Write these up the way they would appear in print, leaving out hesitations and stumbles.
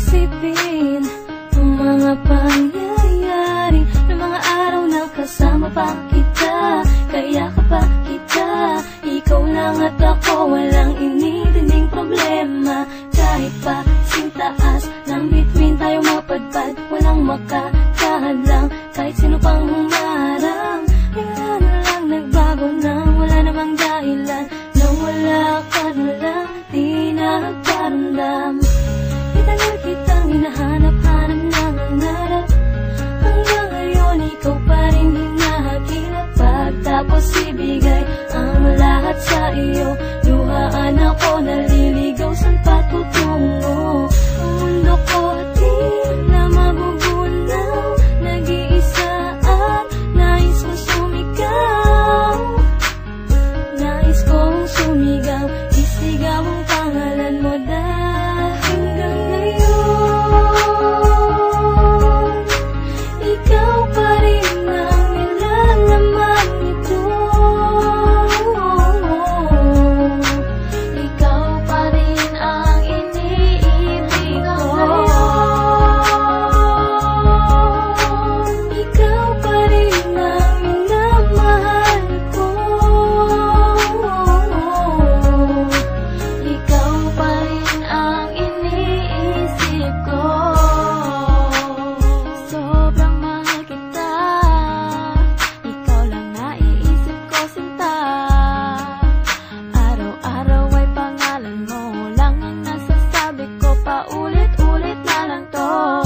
isipin ang mga pangyayari ng mga araw na kasama pa kita, kaya ka pa kita. Ikaw lang at ako, walang inidinding problema. Kahit pa sintaas ng bituin tayo mapadpad, walang makakahadlang kahit sino pang humarang. Bigla na lang nagbago na, wala namang dahilan. Nawala ka na lang, di nagparamdam. Itagal kitang hinahanap-hanap ng hangarap. Hanggang ngayon ikaw pa rin hinahakilap. Pagtapos ibigay ang lahat sa iyo, luhaan ako naliligaw, saan patutungo? Ang mundo ko di na magugunaw, nag-iisa at nais kong sumigaw. Nais kong sumigaw, isigaw ang pangalan mo dahil hanggang ngayon ikaw pa rin ang nilalaman nito. Ikaw pa rin ang iniibig ko. Ikaw pa rin ang minamahal ko. Ikaw pa rin ang iniisip ko. Sobrang mahal kita, ikaw lang naiisip ko, sinta. Araw-araw ay pangalan mo lang ang nasasabi ko, paulit-ulit na lang to.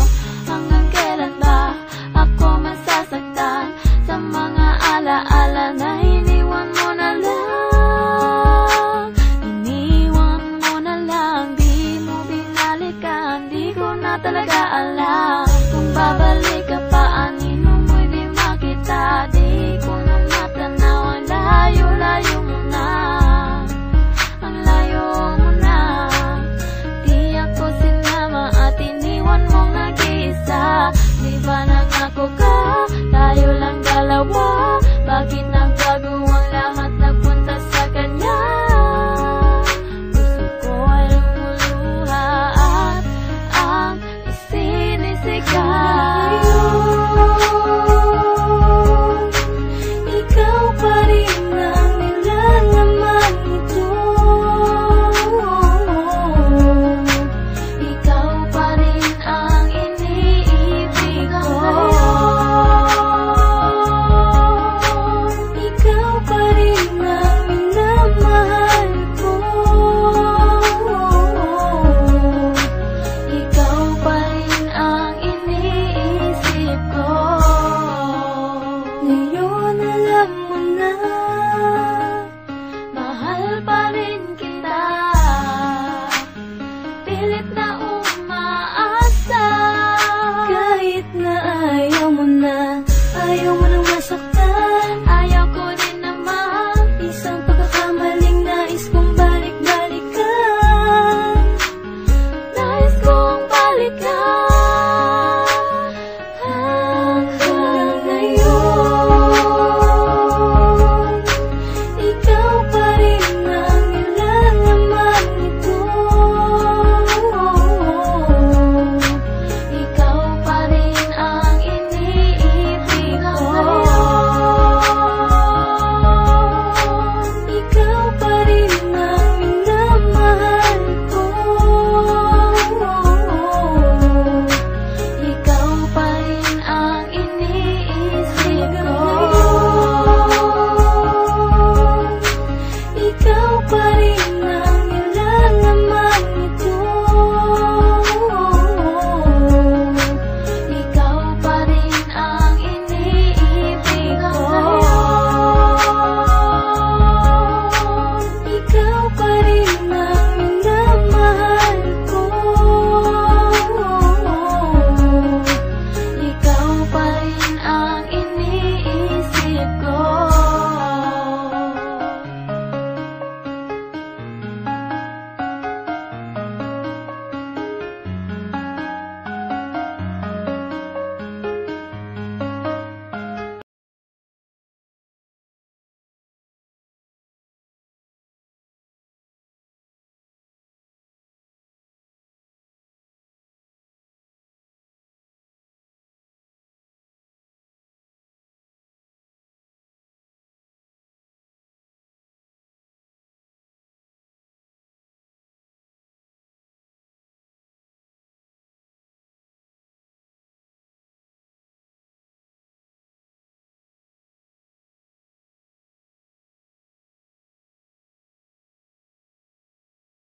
Hanggang kailan ba ako masasaktan sa mga alaala na iniwan mo na lang? Iniwan mo na lang, di mo binalikan. Di ko na talaga alam kung babalik ka pa, anino mo'y di makita. Di ko na matanaw, ang layo-layo mo na, ang layo mo na. Di ako sinama at iniwan mong nag-iisa. Di ba nangako ka, tayo lang dalawa? Bakit nagbago ang lahat, nagpunta sa kanya? Puso ko ay lumuluha at ang isinisigaw. Ikaw pa rin ang nilalaman nito. Ikaw pa rin ang iniibig ko. Ikaw pa rin ang minamahal ko. Ikaw pa rin ang iniisip ko. Ngayon alam mo na, mahal pa rin kita. Pilit